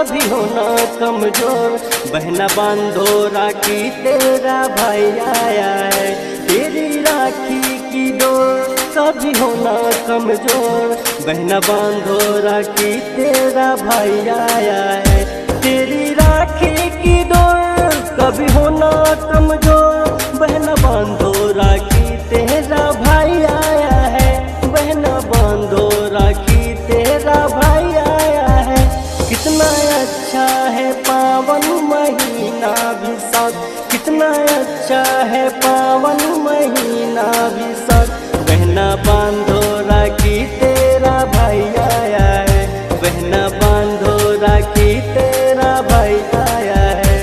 कभी होना कमजोर। बहना बांधो राखी तेरा भाई आया है, तेरी राखी की डोर कभी होना कमजोर। बहना बांधो राखी तेरा भाई आया है, तेरी राखी की डोर कभी होना कमजोर। बहना बांधो राखी तेरा भाई आया है, बहना बांधो राखी तेरा भाई आया है। कितना अच्छा है पावन महीना विशाख, कितना अच्छा है पावन महीना विशाख। बहना बांधो राखी तेरा भाई आया है, बहना बांधो राखी तेरा भाई आया है।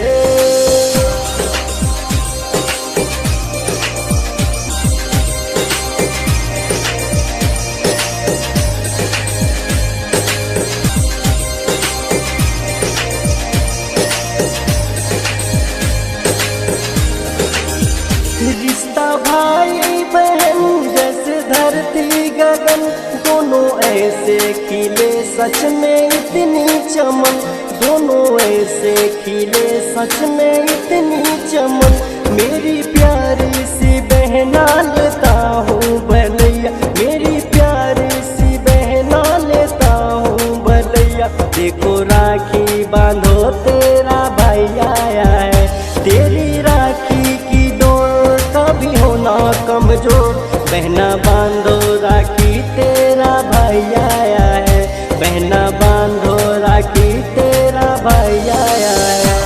रिश्ता भाई बहन जैसे धरती गगन, दोनों ऐसे खिले सच में इतनी चमन। दोनों ऐसे खिले सच में इतनी चमन। मेरी प्यारी सी बहना लेता हूँ भलैया, मेरी प्यारी सी बहना लेता हूँ भलैया। देखो राखी बांधो तेरा भाई आया है, तेरी राखी की डोर कभी होना कमजोर। बहना बांधो राखी तेरा भाई आया है, बहना बांधो राखी तेरा भाई आया है।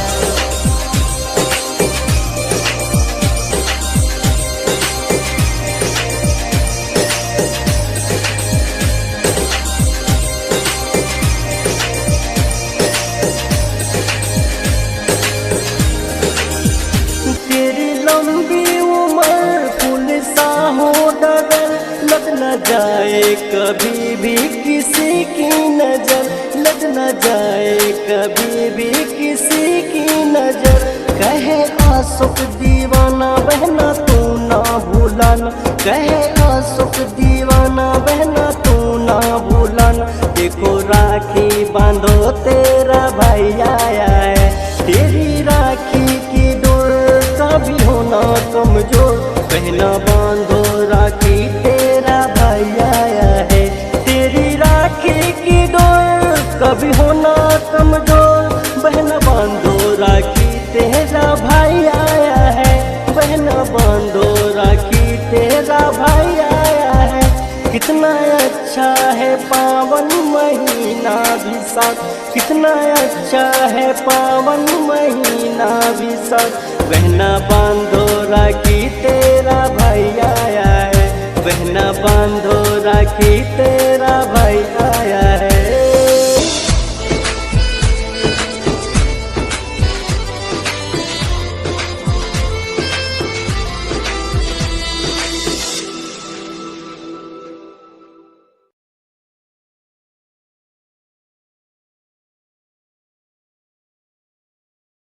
तेरी लंबी उम्र फूल सा हो डगर, लग न जाए कभी भी किसी की नजर, लग न जाए कभी भी किसी की नजर। कहे आशिक दीवाना बहना तू ना भूलाना, कहे आशिक दीवाना बहना तू ना भूलाना। देखो राखी बांधो तेरा भाई आया है, तेरी राखी की डोर कभी होना कमजोर। बहना बांधो राखी तेरा भाई आया है, तेरी राखी की डोर कभी होना कमजोर। बहना बांधो राखी तेरा भाई आया है, बहना बांधो राखी तेरा भाई आया है। कितना अच्छा है पावन महीना विशाख, कितना अच्छा है पावन महीना विशाख। बहना बांधो राखी तेरा भाई आया है, बहना बांधो राखी तेरा